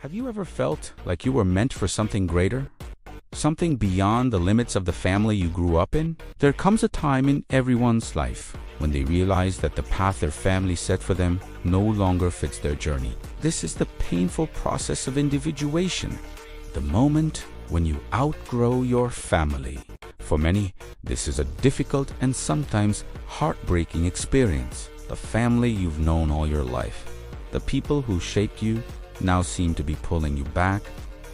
Have you ever felt like you were meant for something greater? Something beyond the limits of the family you grew up in? There comes a time in everyone's life when they realize that the path their family set for them no longer fits their journey. This is the painful process of individuation, the moment when you outgrow your family. For many, this is a difficult and sometimes heartbreaking experience. The family you've known all your life, the people who shaped you, now seem to be pulling you back,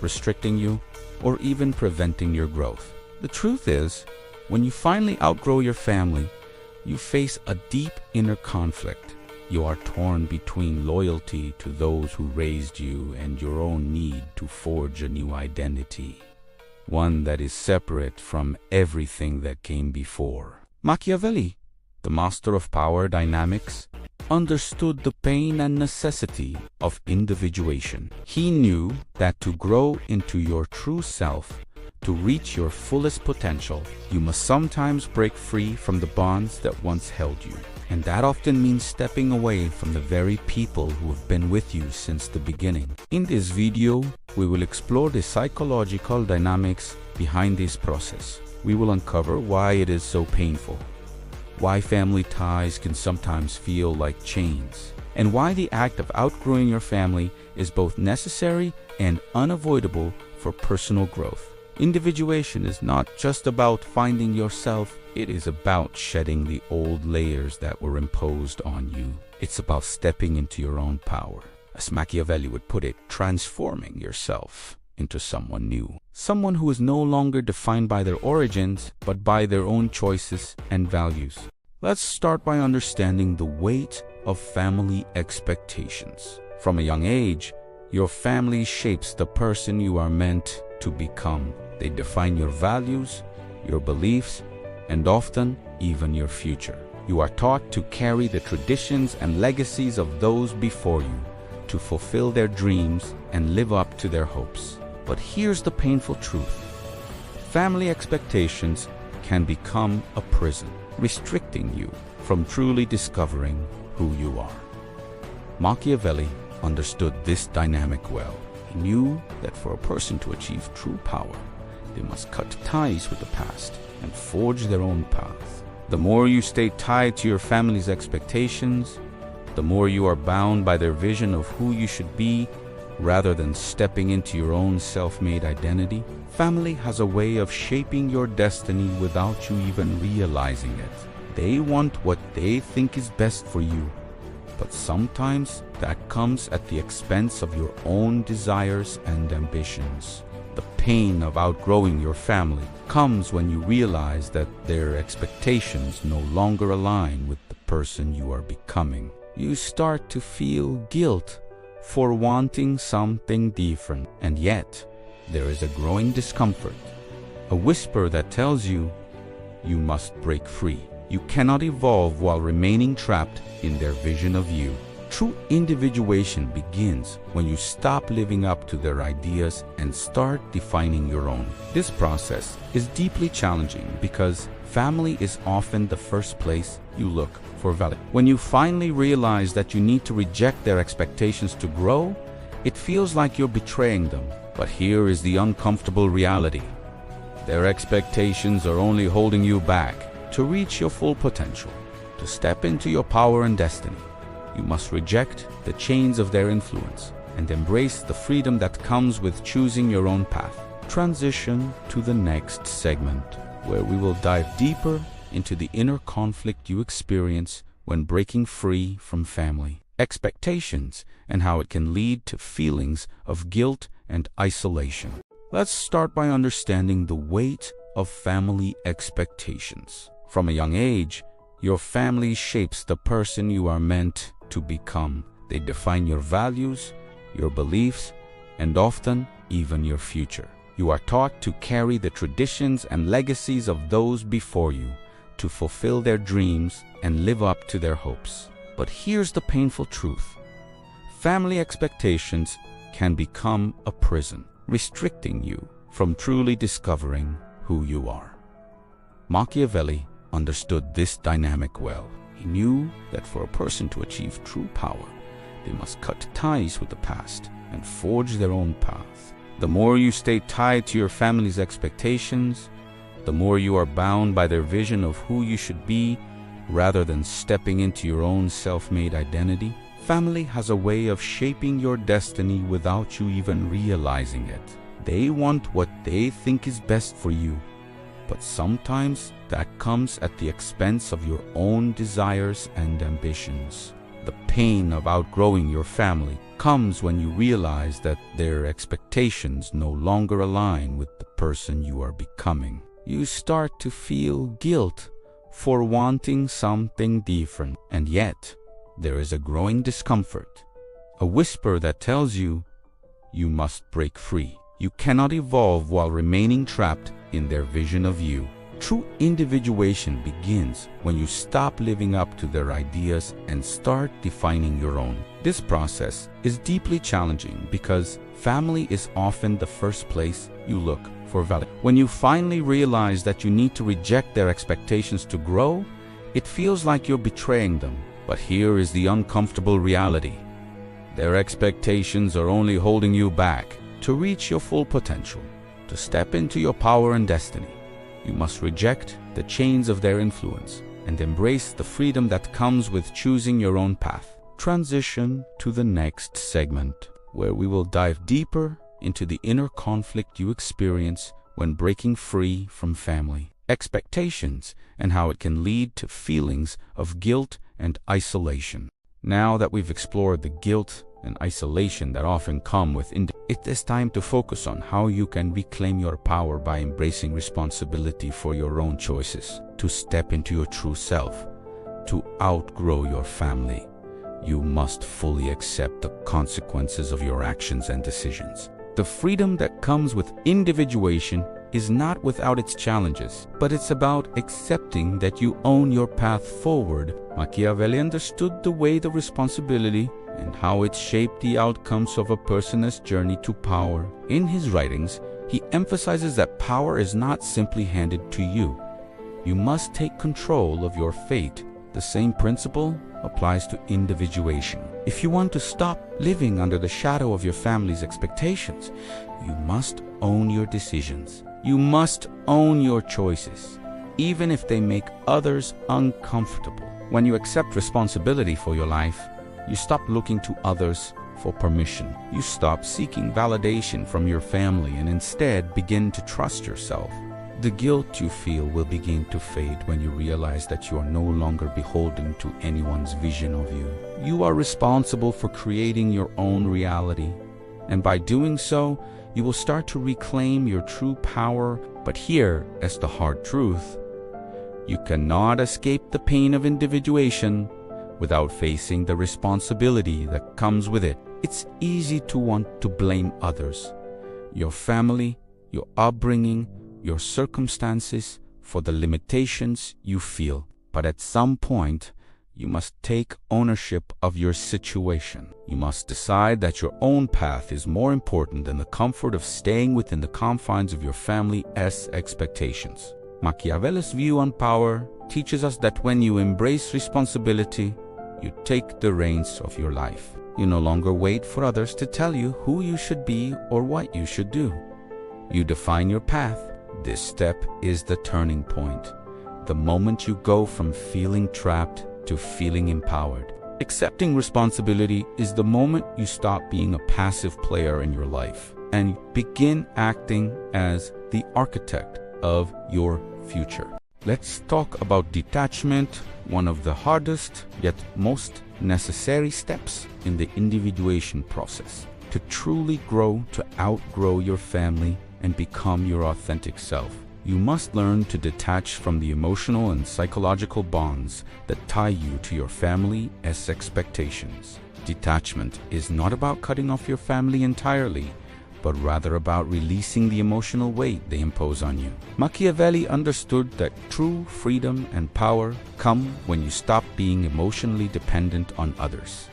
restricting you, or even preventing your growth. The truth is, when you finally outgrow your family, you face a deep inner conflict. You are torn between loyalty to those who raised you and your own need to forge a new identity, one that is separate from everything that came before. Machiavelli, the master of power dynamics, understood the pain and necessity of individuation. He knew that to grow into your true self, to reach your fullest potential, you must sometimes break free from the bonds that once held you. And that often means stepping away from the very people who have been with you since the beginning. In this video, we will explore the psychological dynamics behind this process. We will uncover why it is so painful, why family ties can sometimes feel like chains, and why the act of outgrowing your family is both necessary and unavoidable for personal growth. Individuation is not just about finding yourself, it is about shedding the old layers that were imposed on you. It's about stepping into your own power. As Machiavelli would put it, transforming yourself into someone new. Someone who is no longer defined by their origins, but by their own choices and values. Let's start by understanding the weight of family expectations. From a young age, your family shapes the person you are meant to become. They define your values, your beliefs, and often even your future. You are taught to carry the traditions and legacies of those before you, to fulfill their dreams and live up to their hopes. But here's the painful truth. Family expectations can become a prison, restricting you from truly discovering who you are. Machiavelli understood this dynamic well. He knew that for a person to achieve true power, they must cut ties with the past and forge their own path. The more you stay tied to your family's expectations, the more you are bound by their vision of who you should be rather than stepping into your own self-made identity. Family has a way of shaping your destiny without you even realizing it. They want what they think is best for you, but sometimes that comes at the expense of your own desires and ambitions. The pain of outgrowing your family comes when you realize that their expectations no longer align with the person you are becoming. You start to feel guilt for wanting something different, and yet there is a growing discomfort, a whisper that tells you you must break free. You cannot evolve while remaining trapped in their vision of you. True individuation begins when you stop living up to their ideas and start defining your own. This process is deeply challenging because family is often the first place you look for validation. When you finally realize that you need to reject their expectations to grow, it feels like you're betraying them. But here is the uncomfortable reality. Their expectations are only holding you back. To reach your full potential, to step into your power and destiny, you must reject the chains of their influence and embrace the freedom that comes with choosing your own path. Transition to the next segment, where we will dive deeper into the inner conflict you experience when breaking free from family expectations and how it can lead to feelings of guilt and isolation. Let's start by understanding the weight of family expectations. From a young age, your family shapes the person you are meant to become. They define your values, your beliefs, and often even your future. You are taught to carry the traditions and legacies of those before you, to fulfill their dreams and live up to their hopes. But here's the painful truth. Family expectations can become a prison, restricting you from truly discovering who you are. Machiavelli understood this dynamic well. He knew that for a person to achieve true power, they must cut ties with the past and forge their own path. The more you stay tied to your family's expectations, the more you are bound by their vision of who you should be rather than stepping into your own self-made identity. Family has a way of shaping your destiny without you even realizing it. They want what they think is best for you, but sometimes that comes at the expense of your own desires and ambitions. The pain of outgrowing your family comes when you realize that their expectations no longer align with the person you are becoming. You start to feel guilt for wanting something different, and yet there is a growing discomfort, a whisper that tells you you must break free. You cannot evolve while remaining trapped in their vision of you. True individuation begins when you stop living up to their ideas and start defining your own. This process is deeply challenging because family is often the first place you look for validation. When you finally realize that you need to reject their expectations to grow, it feels like you're betraying them. But here is the uncomfortable reality. Their expectations are only holding you back. To reach your full potential, to step into your power and destiny, you must reject the chains of their influence and embrace the freedom that comes with choosing your own path. Transition to the next segment, where we will dive deeper into the inner conflict you experience when breaking free from family expectations and how it can lead to feelings of guilt and isolation. Now that we've explored the guilt and isolation that often come with it is time to focus on how you can reclaim your power by embracing responsibility for your own choices. To step into your true self, to outgrow your family, you must fully accept the consequences of your actions and decisions. The freedom that comes with individuation is not without its challenges, but it's about accepting that you own your path forward. Machiavelli understood the weight of responsibility and how it shaped the outcomes of a person's journey to power. In his writings, he emphasizes that power is not simply handed to you. You must take control of your fate. The same principle applies to individuation. If you want to stop living under the shadow of your family's expectations, you must own your decisions. You must own your choices, even if they make others uncomfortable. When you accept responsibility for your life, you stop looking to others for permission. You stop seeking validation from your family and instead begin to trust yourself. The guilt you feel will begin to fade when you realize that you are no longer beholden to anyone's vision of you. You are responsible for creating your own reality, and by doing so, you will start to reclaim your true power. But here is the hard truth. You cannot escape the pain of individuation without facing the responsibility that comes with it. It's easy to want to blame others, your family, your upbringing, your circumstances, for the limitations you feel. But at some point, you must take ownership of your situation. You must decide that your own path is more important than the comfort of staying within the confines of your family's expectations. Machiavelli's view on power teaches us that when you embrace responsibility, you take the reins of your life. You no longer wait for others to tell you who you should be or what you should do. You define your path. This step is the turning point, the moment you go from feeling trapped to feeling empowered. Accepting responsibility is the moment you stop being a passive player in your life and begin acting as the architect of your future. Let's talk about detachment, one of the hardest yet most necessary steps in the individuation process. To truly grow, to outgrow your family and become your authentic self, you must learn to detach from the emotional and psychological bonds that tie you to your family's expectations. Detachment is not about cutting off your family entirely, but rather about releasing the emotional weight they impose on you. Machiavelli understood that true freedom and power come when you stop being emotionally dependent on others,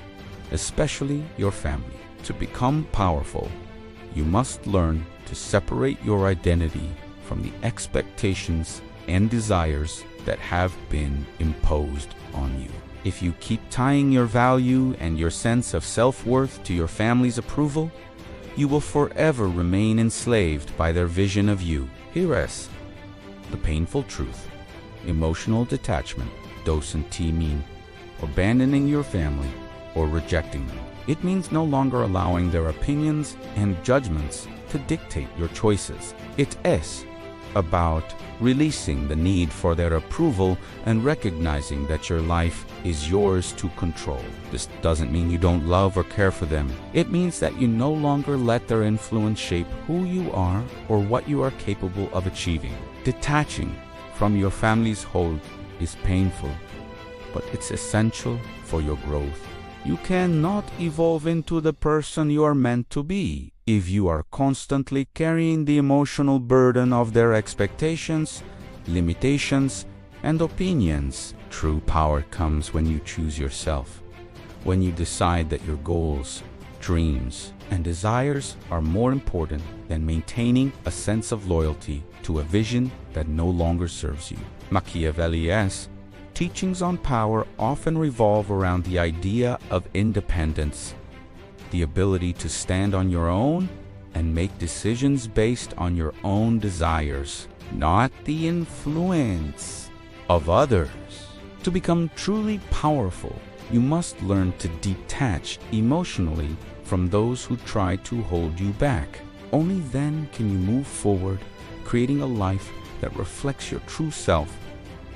especially your family. To become powerful, you must learn to separate your identity from the expectations and desires that have been imposed on you. If you keep tying your value and your sense of self-worth to your family's approval, you will forever remain enslaved by their vision of you. Here is the painful truth. Emotional detachment doesn't mean abandoning your family or rejecting them. It means no longer allowing their opinions and judgments to dictate your choices. It is about releasing the need for their approval and recognizing that your life is yours to control. This doesn't mean you don't love or care for them. It means that you no longer let their influence shape who you are or what you are capable of achieving. Detaching from your family's hold is painful, but it's essential for your growth. You cannot evolve into the person you are meant to be if you are constantly carrying the emotional burden of their expectations, limitations, and opinions. True power comes when you choose yourself, when you decide that your goals, dreams, and desires are more important than maintaining a sense of loyalty to a vision that no longer serves you. Machiavelli's teachings on power often revolve around the idea of independence, the ability to stand on your own and make decisions based on your own desires, not the influence of others. To become truly powerful, you must learn to detach emotionally from those who try to hold you back. Only then can you move forward, creating a life that reflects your true self,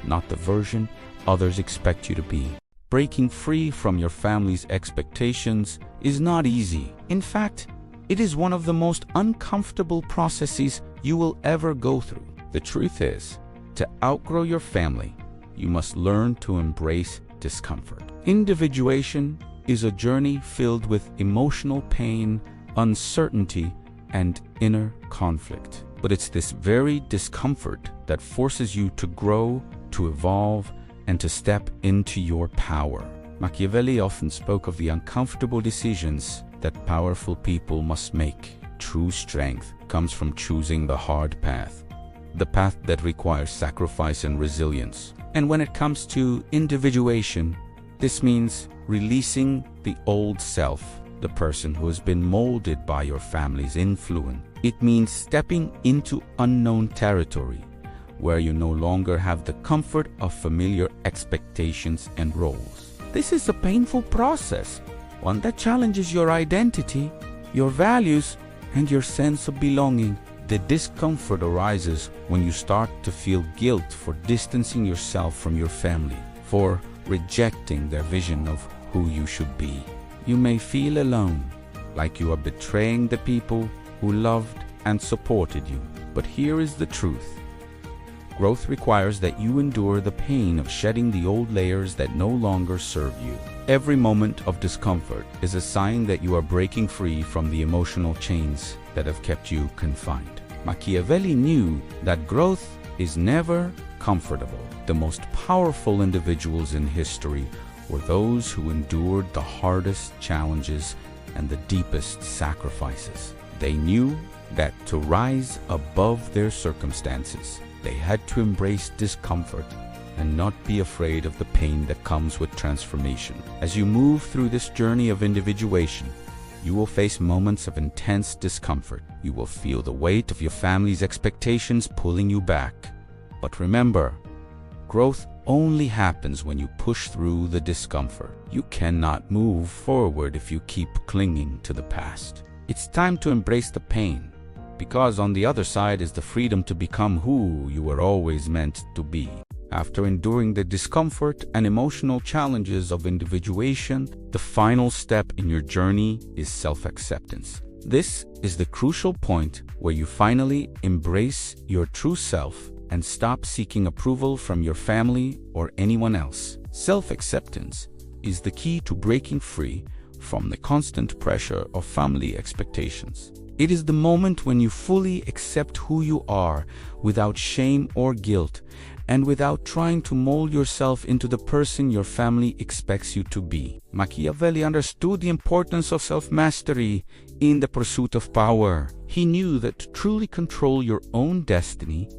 not the version others expect you to be. Breaking free from your family's expectations is not easy. In fact, it is one of the most uncomfortable processes you will ever go through. The truth is, to outgrow your family, you must learn to embrace discomfort. Individuation is a journey filled with emotional pain, uncertainty, and inner conflict. But it's this very discomfort that forces you to grow, to evolve, and to step into your power. Machiavelli often spoke of the uncomfortable decisions that powerful people must make. True strength comes from choosing the hard path, the path that requires sacrifice and resilience. And when it comes to individuation, this means releasing the old self, the person who has been molded by your family's influence. It means stepping into unknown territory, where you no longer have the comfort of familiar expectations and roles. This is a painful process, one that challenges your identity, your values, and your sense of belonging. The discomfort arises when you start to feel guilt for distancing yourself from your family, for rejecting their vision of who you should be. You may feel alone, like you are betraying the people who loved and supported you. But here is the truth. Growth requires that you endure the pain of shedding the old layers that no longer serve you. Every moment of discomfort is a sign that you are breaking free from the emotional chains that have kept you confined. Machiavelli knew that growth is never comfortable. The most powerful individuals in history were those who endured the hardest challenges and the deepest sacrifices. They knew that to rise above their circumstances, they had to embrace discomfort and not be afraid of the pain that comes with transformation. As you move through this journey of individuation, you will face moments of intense discomfort. You will feel the weight of your family's expectations pulling you back. But remember, growth only happens when you push through the discomfort. You cannot move forward if you keep clinging to the past. It's time to embrace the pain, because on the other side is the freedom to become who you were always meant to be. After enduring the discomfort and emotional challenges of individuation, the final step in your journey is self-acceptance. This is the crucial point where you finally embrace your true self and stop seeking approval from your family or anyone else. Self-acceptance is the key to breaking free from the constant pressure of family expectations. It is the moment when you fully accept who you are without shame or guilt, and without trying to mold yourself into the person your family expects you to be. Machiavelli understood the importance of self-mastery in the pursuit of power. He knew that to truly control your own destiny,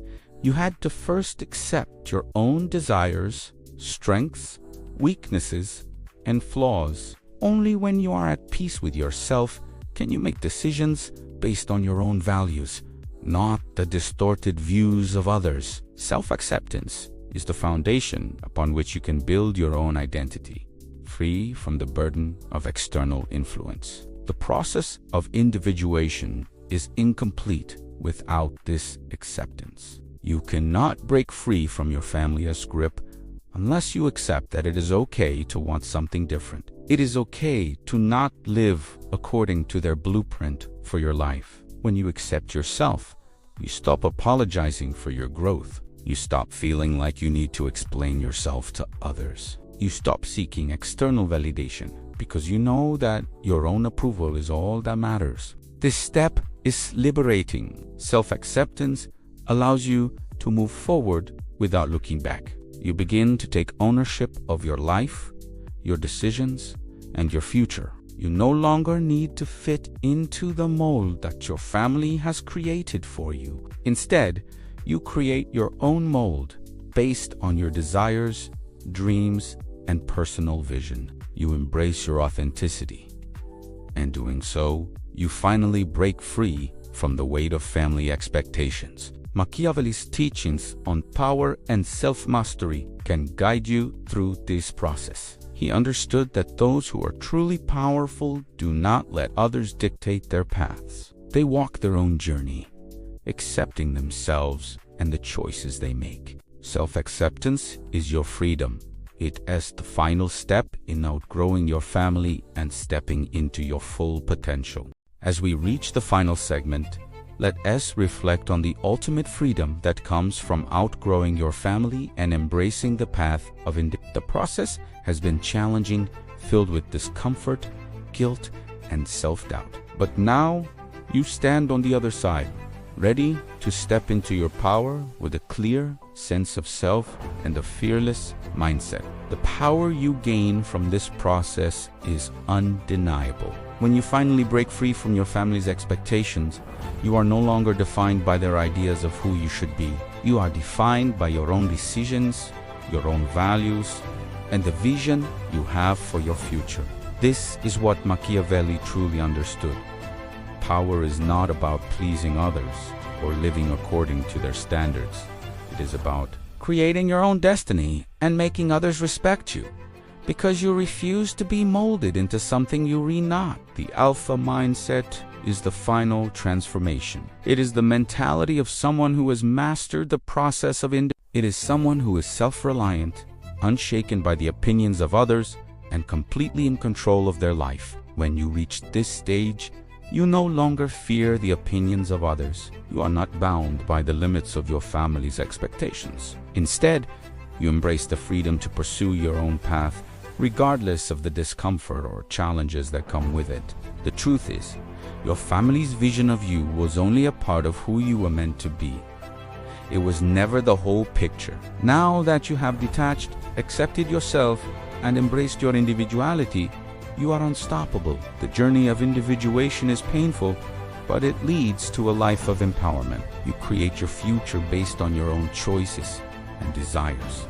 you had to first accept your own desires, strengths, weaknesses, and flaws. Only when you are at peace with yourself Can you make decisions based on your own values, not the distorted views of others? Self-acceptance is the foundation upon which you can build your own identity, free from the burden of external influence. The process of individuation is incomplete without this acceptance. You cannot break free from your family's grip unless you accept that it is okay to want something different. It is okay to not live according to their blueprint for your life. When you accept yourself, you stop apologizing for your growth. You stop feeling like you need to explain yourself to others. You stop seeking external validation because you know that your own approval is all that matters. This step is liberating. Self-acceptance allows you to move forward without looking back. You begin to take ownership of your life, your decisions, and your future. You no longer need to fit into the mold that your family has created for you. Instead, you create your own mold based on your desires, dreams, and personal vision. You embrace your authenticity. In doing so, you finally break free from the weight of family expectations. Machiavelli's teachings on power and self-mastery can guide you through this process. He understood that those who are truly powerful do not let others dictate their paths. They walk their own journey, accepting themselves and the choices they make. Self-acceptance is your freedom. It is the final step in outgrowing your family and stepping into your full potential. As we reach the final segment, let us reflect on the ultimate freedom that comes from outgrowing your family and embracing the path of The process has been challenging, filled with discomfort, guilt, and self-doubt. But now you stand on the other side, ready to step into your power with a clear sense of self and a fearless mindset. The power you gain from this process is undeniable. When you finally break free from your family's expectations, you are no longer defined by their ideas of who you should be. You are defined by your own decisions, your own values, and the vision you have for your future. This is what Machiavelli truly understood. Power is not about pleasing others or living according to their standards. It is about creating your own destiny and making others respect you, because you refuse to be molded into something you are not. The alpha mindset is the final transformation. It is the mentality of someone who has mastered the process of It is someone who is self-reliant, unshaken by the opinions of others, and completely in control of their life. When you reach this stage, you no longer fear the opinions of others. You are not bound by the limits of your family's expectations. Instead, you embrace the freedom to pursue your own path, regardless of the discomfort or challenges that come with it. The truth is, your family's vision of you was only a part of who you were meant to be. It was never the whole picture. Now that you have detached, accepted yourself, and embraced your individuality, you are unstoppable. The journey of individuation is painful, but it leads to a life of empowerment. You create your future based on your own choices and desires,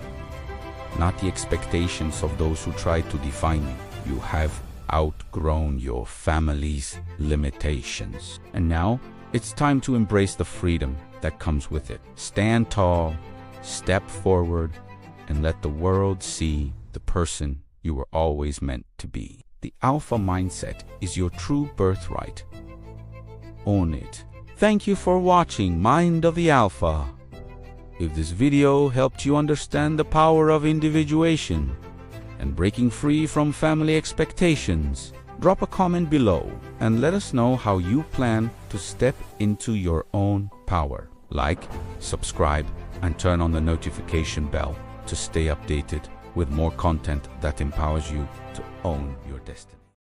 not the expectations of those who try to define you. You have outgrown your family's limitations. And now, it's time to embrace the freedom that comes with it. Stand tall, step forward, and let the world see the person you were always meant to be. The alpha mindset is your true birthright. Own it. Thank you for watching Mind of the Alpha. If this video helped you understand the power of individuation and breaking free from family expectations, drop a comment below and let us know how you plan to step into your own power. Like, subscribe, and turn on the notification bell to stay updated with more content that empowers you to own your destiny.